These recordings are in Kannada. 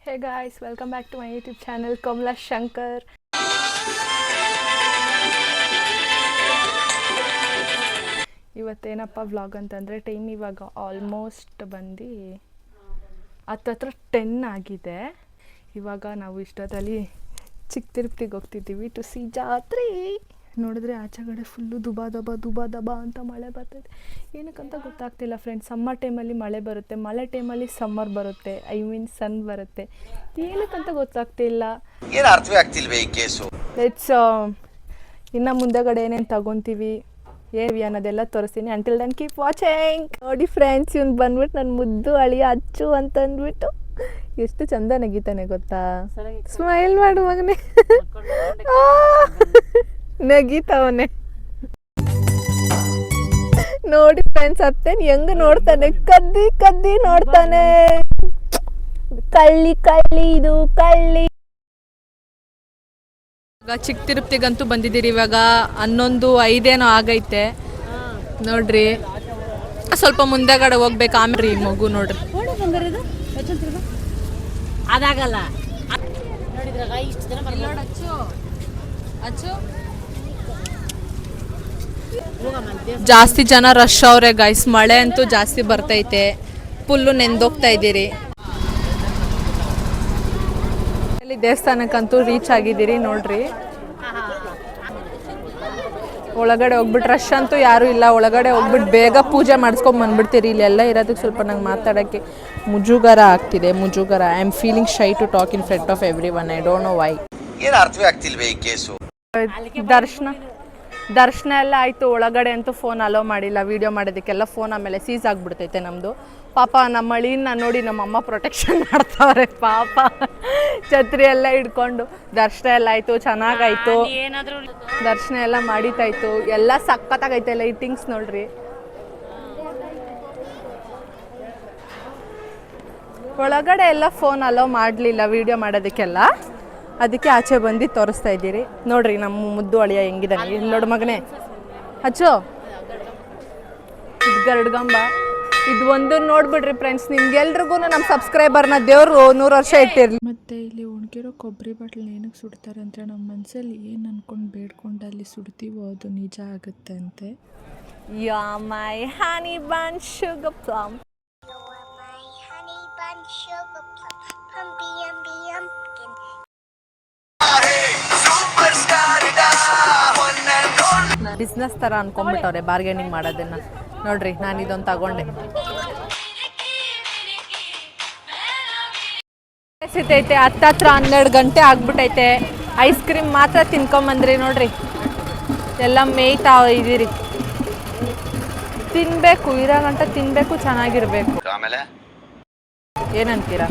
Hey guys, welcome back to my YouTube channel Komla Shankar. ಇವತ್ತೇನಪ್ಪ ವ್ಲಾಗ್ ಅಂತಂದರೆ ಟೈಮ್ ಇವಾಗ ಆಲ್ಮೋಸ್ಟ್ ಬಂದು ಹತ್ತತ್ರ 10 ಆಗಿದೆ. ಇವಾಗ ನಾವು ಇಷ್ಟೊತ್ತಲ್ಲಿ ಚಿಕ್ಕ ತಿರುಪತಿಗೆ ಹೋಗ್ತಿದ್ದೀವಿ ಟು ಸಿ ಜಾತ್ರೆ. ನೋಡಿದ್ರೆ ಆಚೆಗಡೆ ಫುಲ್ಲು ದುಬಾ ದಬಾ ಅಂತ ಮಳೆ ಬರ್ತದೆ. ಏನಕ್ಕಂತ ಗೊತ್ತಾಗ್ತಿಲ್ಲ ಫ್ರೆಂಡ್ಸ್. ಸಮ್ಮರ್ ಟೈಮಲ್ಲಿ ಮಳೆ ಬರುತ್ತೆ, ಮಳೆ ಟೈಮಲ್ಲಿ ಸಮ್ಮರ್ ಬರುತ್ತೆ, ಐ ಮೀನ್ ಸನ್ ಬರುತ್ತೆ. ಏನಕ್ಕಂತ ಗೊತ್ತಾಗ್ತಿಲ್ಲ, ಏನು ಅರ್ಥವೇ ಆಗ್ತಿಲ್ವೇ ಈ ಕೇಸು. ಲೆಟ್ಸ್ ಇನ್ನು ಮುಂದೆಗಡೆ ಏನೇನು ತಗೊತೀವಿ ಏವಿ ಅನ್ನೋದೆಲ್ಲ ತೋರಿಸ್ತೀನಿ. Until then keep watching. ನೋಡಿ ಫ್ರೆಂಡ್ಸ್, ಇವ್ನು ಬಂದ್ಬಿಟ್ಟು ನನ್ನ ಮುದ್ದು ಅಳಿಯ ಅಚ್ಚು ಅಂತ ಅಂದ್ಬಿಟ್ಟು ಎಷ್ಟು ಚಂದ ನಗಿತಾನೆ ಗೊತ್ತಾ. ಸ್ಮೈಲ್ ಮಾಡು ಮಗನೇ, ನಗಿತಾವನೆ. ನೋಡಿ ಫ್ರೆಂಡ್ಸ್, ಅತ್ತೇನು ಹೆಂಗ್ ನೋಡ್ತಾನೆ, ಕದ್ದಿ ನೋಡ್ತಾನೆ. ಕಳ್ಳಿ ಇದು ಕಳ್ಳಿ. ಚಿಕ್ಕ ತಿರುಪತಿಗಂತೂ ಬಂದಿದ್ದೀರಿ. ಇವಾಗ 11:05 ಆಗೈತೆ ನೋಡ್ರಿ. ಸ್ವಲ್ಪ ಮುಂದೆಗಡೆ ಹೋಗ್ಬೇಕು. ಆಮೇಲೆ ಮಗು ನೋಡ್ರಿ ಅದಾಗಲ್ಲ. ಜಾಸ್ತಿ ಜನ ರಶ್ ಅವ್ರೆ ಗೈಸ್. ಮಳೆ ಅಂತೂ ಜಾಸ್ತಿ ಬರ್ತೈತೆ, ಫುಲ್ಲು ನೆಂದೋಗ್ತಾ ಇದ್ದೀರಿ. ದೇವಸ್ಥಾನಕ್ಕಂತೂ ರೀಚ್ ಆಗಿದ್ದೀರಿ ನೋಡ್ರಿ. ಒಳಗಡೆ ಹೋಗ್ಬಿಟ್ಟು ರಶ್ ಅಂತೂ ಯಾರು ಇಲ್ಲ. ಒಳಗಡೆ ಹೋಗ್ಬಿಟ್ಟು ಬೇಗ ಪೂಜೆ ಮಾಡಿಸ್ಕೊಂಡ್ ಬಂದ್ಬಿಡ್ತೀರಿ. ಇಲ್ಲೆಲ್ಲ ಇರೋದಕ್ಕೆ ಸ್ವಲ್ಪ ನಂಗೆ ಮಾತಾಡೋಕ್ಕೆ ಮುಜುಗರ ಆಗ್ತಿದೆ. I am feeling shy to talk in front of everyone. I don't know why. ಏನು ಅರ್ಥವೇ ಆಗ್ತಿಲ್ವೇ ಈ ಕೇಸು. ದರ್ಶನ ಎಲ್ಲ ಆಯಿತು. ಒಳಗಡೆ ಅಂತೂ ಫೋನ್ ಅಲೋ ಮಾಡಿಲ್ಲ ವಿಡಿಯೋ ಮಾಡೋದಕ್ಕೆಲ್ಲ. ಫೋನ್ ಆಮೇಲೆ ಸೀಸ್ ಆಗಿಬಿಡ್ತೈತೆ ನಮ್ಮದು. ಪಾಪ ನಮ್ಮ ಅಳಿನ ನೋಡಿ ನಮ್ಮಮ್ಮ ಪ್ರೊಟೆಕ್ಷನ್ ಮಾಡ್ತಾವ್ರೆ ಪಾಪ. ಛತ್ರಿ ಎಲ್ಲ ಹಿಡ್ಕೊಂಡು ದರ್ಶನ ಎಲ್ಲ ಆಯಿತು, ಚೆನ್ನಾಗಾಯಿತು. ದರ್ಶನ ಎಲ್ಲ ಮಾಡಿತಾಯ್ತು. ಎಲ್ಲ ಸಖತ್ತಾಗೈತೆ. ಲೈಟಿಂಗ್ಸ್ ನೋಡ್ರಿ. ಒಳಗಡೆ ಎಲ್ಲ ಫೋನ್ ಅಲೋ ಮಾಡಲಿಲ್ಲ ವಿಡಿಯೋ ಮಾಡೋದಕ್ಕೆಲ್ಲ. ಅದಕ್ಕೆ ಆಚೆ ಬಂದು ತೋರಿಸ್ತಾ ಇದ್ದೀರಿ ನೋಡ್ರಿ. ನಮ್ಮ ಮುದ್ದು ಅಳಿಯ ಹೆಂಗಿದ್ದಾನೆ. ಇಲ್ಲಿ ನೋಡು ಮಗನೇ, ಹಚ್ಚೋ ಇದು ಗರುಡ್ಗಂಬ. ಇದು ಒಂದು ನೋಡ್ಬಿಡ್ರಿ ಫ್ರೆಂಡ್ಸ್. ನಿಮ್ಗೆಲ್ರಿಗೂ ನಮ್ಮ ಸಬ್ಸ್ಕ್ರೈಬರ್ನ ದೇವರು 100 ವರ್ಷ ಇಟ್ಟಿರಲಿ. ಮತ್ತು ಇಲ್ಲಿ ಒಣಗಿರೋ ಕೊಬ್ಬರಿ ಬಾಟ್ಲ್ ಏನಕ್ಕೆ ಸುಡ್ತಾರೆ ಅಂದರೆ ನಮ್ಮ ಮನಸ್ಸಲ್ಲಿ ಏನು ಅಂದ್ಕೊಂಡು ಬೇಡ್ಕೊಂಡು ಅಲ್ಲಿ ಸುಡ್ತೀವೋ ಅದು ನಿಜ ಆಗುತ್ತೆ ಅಂತೆ. ಯಾ ಮೈ ಹನಿ ಬನ್ ಶುಗರ್ ಪ್ಲಮ್. ಬಿಸ್ನೆಸ್ ಥರ ಅನ್ಕೊಂಡ್ಬಿಟ್ಟವ್ರೆ ಬಾರ್ಗೇನಿಂಗ್ ಮಾಡೋದನ್ನ ನೋಡ್ರಿ. ನಾನು ಇದೊಂದು ತಗೊಂಡೆ. ಸಿತೈತೆ ಹತ್ತತ್ರ 12 ಗಂಟೆ ಆಗ್ಬಿಟ್ಟೈತೆ. ಐಸ್ ಕ್ರೀಮ್ ಮಾತ್ರ ತಿನ್ಕೊಂಬಂದ್ರಿ ನೋಡ್ರಿ. ಎಲ್ಲ ಮೇಯ್ತಾ ಇದ್ದೀರಿ. ತಿನ್ಬೇಕು, ಇರೋ ಗಂಟೆ ತಿನ್ಬೇಕು, ಚೆನ್ನಾಗಿರ್ಬೇಕು. ಆಮೇಲೆ ಏನಂತೀರಾ?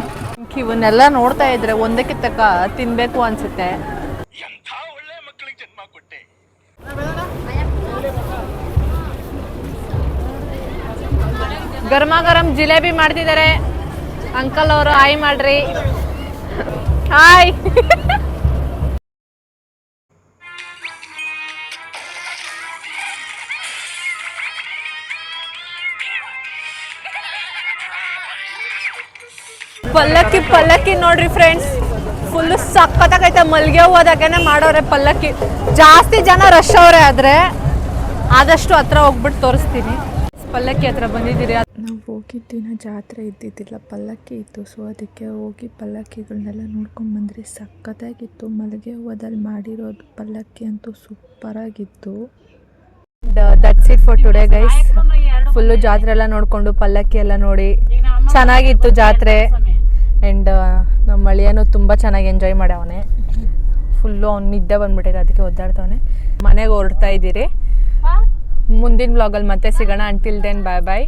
ಇವನ್ನೆಲ್ಲ ನೋಡ್ತಾ ಇದ್ರೆ ಒಂದಕ್ಕೆ ತಕ್ಕ ತಿನ್ಬೇಕು ಅನ್ಸುತ್ತೆ. ಗರಂ ಜಿಲೇಬಿ ಮಾಡ್ತಿದ್ದಾರೆ ಅಂಕಲ್ ಅವರು. ಹಾಯ್ ಮಾಡ್ರಿ. ಹಾಯ್. ಪಲ್ಲಕ್ಕಿ ನೋಡ್ರಿ ಫ್ರೆಂಡ್ಸ್, ಫುಲ್ ಸಕ್ಕತ್ತಾಗೈತೆ. ಮಲ್ಗೆ ಹೋದಾಗೇನೆ ಮಾಡೋರೆ ಪಲ್ಲಕ್ಕಿ. ಜಾಸ್ತಿ ಜನ ರಶ್ ಅವ್ರೆ, ಆದ್ರೆ ಆದಷ್ಟು ಹತ್ರ ಹೋಗ್ಬಿಟ್ಟು ತೋರಿಸ್ತೀನಿ. ಪಲ್ಲಕ್ಕಿ ಹತ್ರ ಬಂದಿದ್ದೀರಿ. ನಾವು ಹೋಗಿದ್ದ ದಿನ ಜಾತ್ರೆ ಇದ್ದಿದ್ದಿಲ್ಲ, ಪಲ್ಲಕ್ಕಿ ಇತ್ತು. ಸೊ ಅದಕ್ಕೆ ಹೋಗಿ ಪಲ್ಲಕ್ಕಿಗಳನ್ನೆಲ್ಲ ನೋಡ್ಕೊಂಡು ಬಂದ್ರಿ. ಸಕ್ಕತ್ತಾಗಿತ್ತು. ಮಲ್ಗೆ ಹೂವದಲ್ಲಿ ಮಾಡಿರೋದು ಪಲ್ಲಕ್ಕಿ ಅಂತೂ ಸೂಪರಾಗಿತ್ತು. That's it for today guys. Full ಜಾತ್ರೆ ಎಲ್ಲ ನೋಡಿಕೊಂಡು ಪಲ್ಲಕ್ಕಿ ಎಲ್ಲ ನೋಡಿ ಚೆನ್ನಾಗಿತ್ತು ಜಾತ್ರೆ. ಆ್ಯಂಡ್ ನಮ್ಮ ಅಳಿಯನು ತುಂಬ ಚೆನ್ನಾಗಿ ಎಂಜಾಯ್ ಮಾಡ್ಯವನೆ. ಫುಲ್ಲು ಅವ್ನು ನಿದ್ದೆ ಬಂದ್ಬಿಟ್ಟಿದೆ, ಅದಕ್ಕೆ ಒದ್ದಾಡ್ತವನೆ. ಮನೆಗೆ ಹೊರಡ್ತಾ ಇದ್ದೀರಿ. ಮುಂದಿನ ವ್ಲಾಗಲ್ಲಿ ಮತ್ತೆ ಸಿಗೋಣ. Until then bye bye.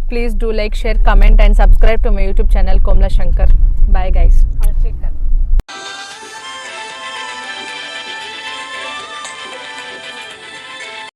Please do like, share, comment and subscribe to my YouTube channel Komla Shankar. Bye guys.